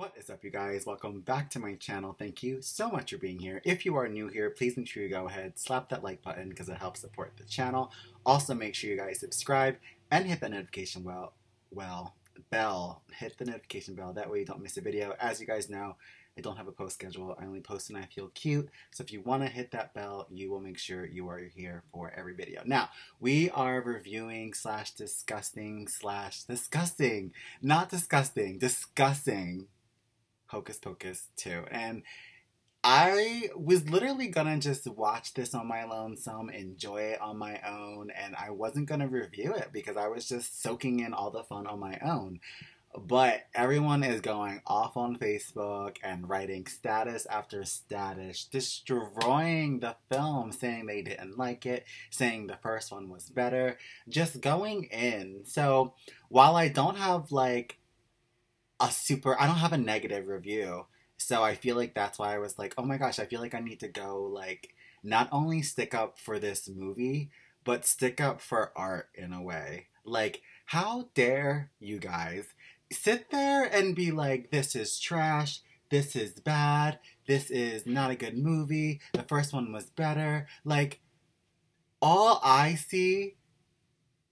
What is up, you guys? Welcome back to my channel. Thank you so much for being here. If you are new here, please make sure you go ahead, slap that like button because it helps support the channel. Also, make sure you guys subscribe and hit that notification bell. Hit the notification bell. That way you don't miss a video. As you guys know, I don't have a post schedule. I only post when I feel cute. So if you want to hit that bell, you will make sure you are here for every video. Now, we are reviewing slash discussing Hocus Pocus 2. And I was literally gonna just watch this on my lonesome, enjoy it on my own, and I wasn't gonna review it because I was just soaking in all the fun on my own. But everyone is going off on Facebook and writing status after status, destroying the film, saying they didn't like it, saying the first one was better, just going in. So while I don't have like I don't have a negative review. So I feel like that's why I was like, oh my gosh, I feel like I need to go like not only stick up for this movie, but stick up for art in a way. Like, how dare you guys sit there and be like, this is trash, this is bad, this is not a good movie, the first one was better. Like, all I see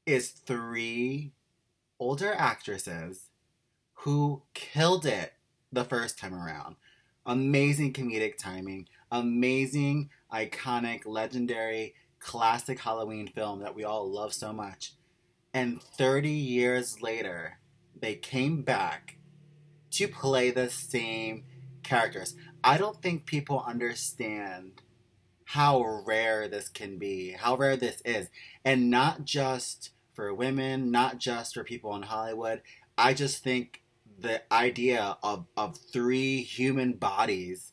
is three older actresses who killed it the first time around. Amazing comedic timing, amazing, iconic, legendary, classic Halloween film that we all love so much. And 30 years later, they came back to play the same characters. I don't think people understand how rare this can be, how rare this is. And not just for women, not just for people in Hollywood. I just think the idea of three human bodies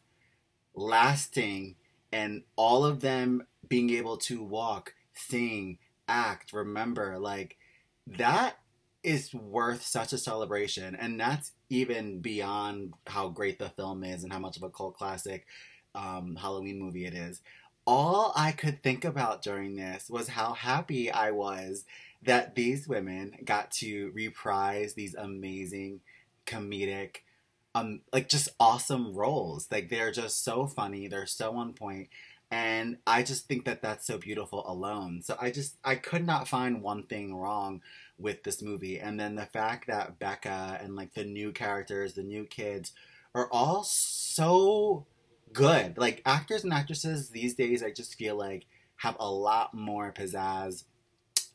lasting and all of them being able to walk, sing, act, remember, like, that is worth such a celebration. And that's even beyond how great the film is and how much of a cult classic Halloween movie it is. All I could think about during this was how happy I was that these women got to reprise these amazing comedic, like, just awesome roles. Like, they're just so funny, they're so on point, and I just think that that's so beautiful alone. So I could not find one thing wrong with this movie. And then the fact that Becca and like the new characters, the new kids, are all so good. Like, actors and actresses these days, I just feel like have a lot more pizzazz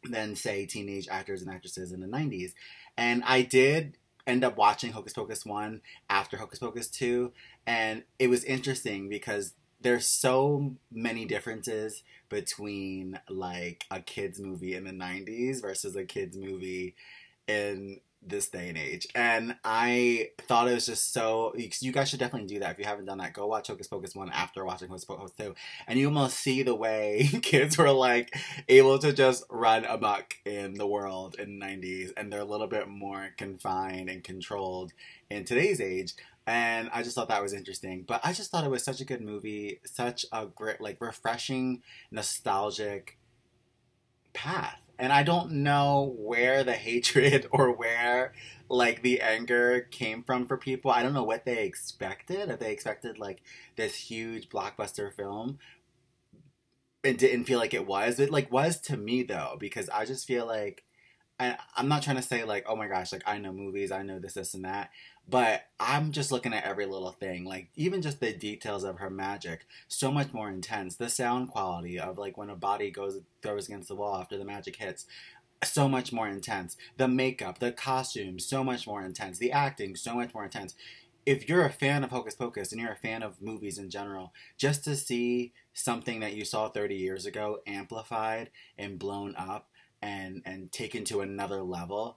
than, say, teenage actors and actresses in the 90s. And I did end up watching Hocus Pocus 1 after Hocus Pocus 2, and it was interesting because there's so many differences between like a kids movie in the 90s versus a kids movie in this day and age. And I thought it was just so, you guys should definitely do that. If you haven't done that, go watch Hocus Pocus 1 after watching Hocus Pocus 2, and you almost see the way kids were like able to just run amok in the world in the 90s, and they're a little bit more confined and controlled in today's age. And I just thought that was interesting. But I just thought it was such a good movie, such a great, like, refreshing, nostalgic path. And I don't know where the hatred or where, like, the anger came from for people. I don't know what they expected. If they expected, like, this huge blockbuster film, it didn't feel like it was. It, like, was to me, though, because I just feel like, I'm not trying to say, like, oh my gosh, like, I know movies, I know this, and that. But I'm just looking at every little thing. Like, even just the details of her magic, so much more intense. The sound quality of, like, when a body throws against the wall after the magic hits, so much more intense. The makeup, the costumes, so much more intense. The acting, so much more intense. If you're a fan of Hocus Pocus and you're a fan of movies in general, just to see something that you saw 30 years ago amplified and blown up and taken to another level,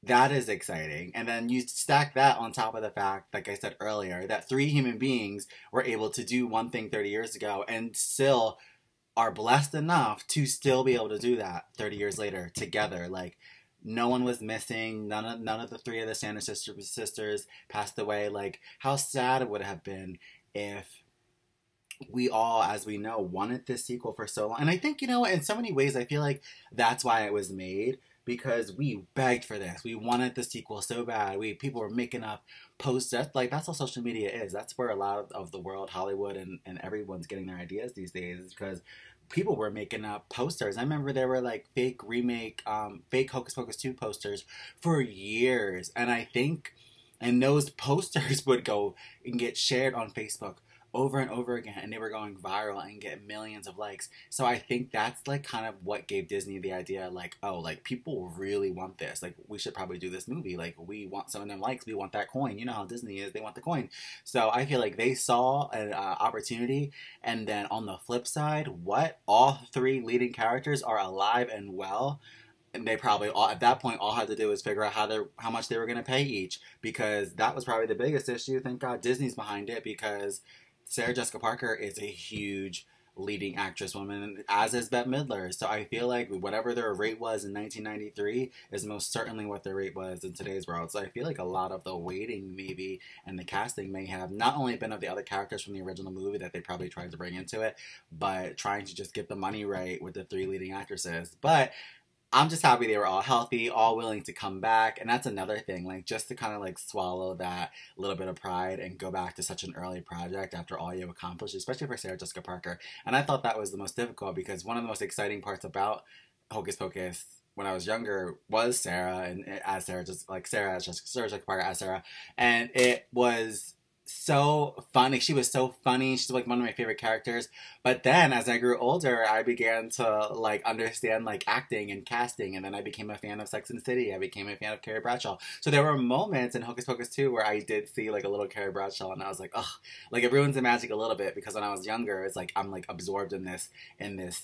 that is exciting. And then you stack that on top of the fact, like I said earlier, that three human beings were able to do one thing 30 years ago and still are blessed enough to still be able to do that 30 years later together. Like, no one was missing. None of the three of the Sanders sisters passed away. Like, how sad it would have been if we all, as we know, wanted this sequel for so long. And I think, you know, in so many ways, I feel like that's why it was made. because we begged for this. We wanted the sequel so bad. People were making up posters. Like, that's how social media is. That's where a lot of the world, Hollywood, and everyone's getting their ideas these days, because people were making up posters. I remember there were like fake Hocus Pocus 2 posters for years. And those posters would go and get shared on Facebook over and over again, and they were going viral and get millions of likes. So I think that's like kind of what gave Disney the idea, like, oh, like people really want this, like we should probably do this movie, like we want some of them likes, we want that coin. You know how Disney is, they want the coin. So I feel like they saw an opportunity. And then on the flip side, what, all three leading characters are alive and well, and they probably all at that point all had to do was figure out how much they were going to pay each, because that was probably the biggest issue. Thank God Disney's behind it, because Sarah Jessica Parker is a huge leading actress woman, as is Bette Midler. So I feel like whatever their rate was in 1993 is most certainly what their rate was in today's world. So I feel like a lot of the waiting maybe and the casting may have not only been of the other characters from the original movie that they probably tried to bring into it, but trying to just get the money right with the three leading actresses. But I'm just happy they were all healthy, all willing to come back. And that's another thing, like just to kind of like swallow that little bit of pride and go back to such an early project after all you've accomplished, especially for Sarah Jessica Parker. And I thought that was the most difficult, because one of the most exciting parts about Hocus Pocus when I was younger was Sarah, and as Sarah, just like Sarah Jessica Parker as Sarah. And it was so funny. She was so funny. She's like one of my favorite characters. But then as I grew older, I began to like understand like acting and casting, and then I became a fan of Sex and the City. I became a fan of Carrie Bradshaw. So there were moments in Hocus Pocus 2 where I did see like a little Carrie Bradshaw, and I was like, ugh, like it ruins the magic a little bit, because when I was younger, it's like I'm like absorbed in this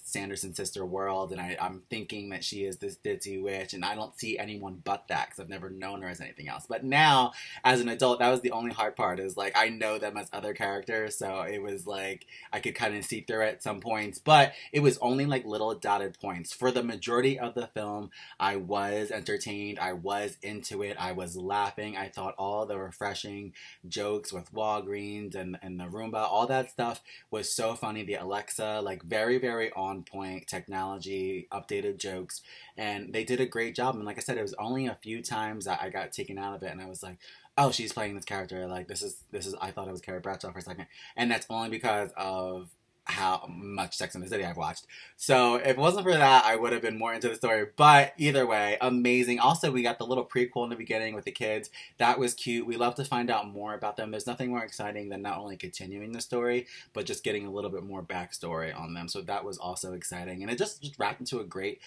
Sanderson sister world, and I'm thinking that she is this ditzy witch, and I don't see anyone but that, because I've never known her as anything else. But now as an adult, that was the only hard part, is like I know them as other characters, so it was like I could kind of see through it at some points, but it was only like little dotted points. For the majority of the film, I was entertained, I was into it, I was laughing. I thought all the refreshing jokes with Walgreens and the Roomba, all that stuff was so funny. The Alexa, like very, very on point technology, updated jokes, and they did a great job. And like I said, it was only a few times that I got taken out of it, and I was like, oh, she's playing this character. Like this is. I thought it was Carrie Bradshaw for a second, and that's only because of how much Sex and the City I've watched. So if it wasn't for that, I would have been more into the story. But either way, amazing. Also, we got the little prequel in the beginning with the kids. That was cute. We love to find out more about them. There's nothing more exciting than not only continuing the story, but just getting a little bit more backstory on them. So that was also exciting, and it just wrapped into a great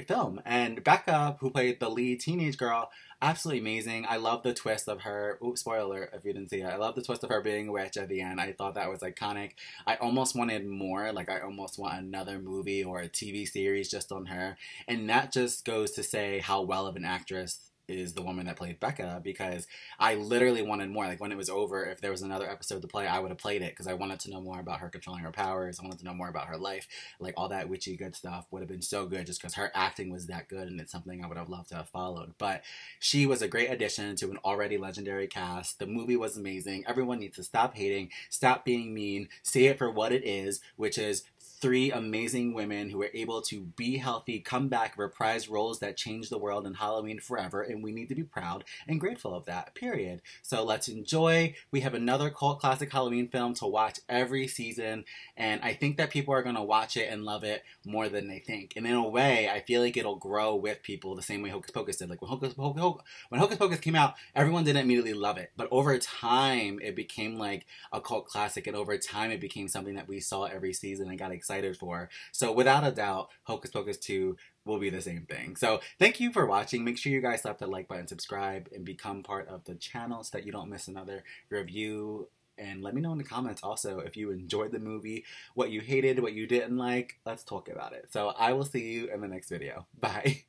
film. And Becca, who played the lead teenage girl, absolutely amazing. I love the twist of her. Ooh, spoiler alert if you didn't see it. I love the twist of her being a witch at the end. I thought that was iconic. I almost wanted more. Like, I almost want another movie or a TV series just on her. And that just goes to say how well of an actress is the woman that played Becca, because I literally wanted more. Like when it was over, if there was another episode to play, I would have played it, because I wanted to know more about her controlling her powers. I wanted to know more about her life. Like all that witchy good stuff would have been so good, just because her acting was that good, and it's something I would have loved to have followed. But she was a great addition to an already legendary cast. The movie was amazing. Everyone needs to stop hating, stop being mean, see it for what it is, which is three amazing women who were able to be healthy, come back, reprise roles that changed the world and Halloween forever, and we need to be proud and grateful of that, period. So let's enjoy. We have another cult classic Halloween film to watch every season, and I think that people are going to watch it and love it more than they think. And in a way, I feel like it'll grow with people the same way Hocus Pocus did. Like when Hocus Pocus came out, everyone didn't immediately love it, but over time, it became like a cult classic, and over time, it became something that we saw every season and got excited for. So without a doubt, Hocus Pocus 2 will be the same thing. So thank you for watching. Make sure you guys slap that like button, subscribe, and become part of the channel so that you don't miss another review. And let me know in the comments also if you enjoyed the movie, what you hated, what you didn't like. Let's talk about it. So I will see you in the next video. Bye.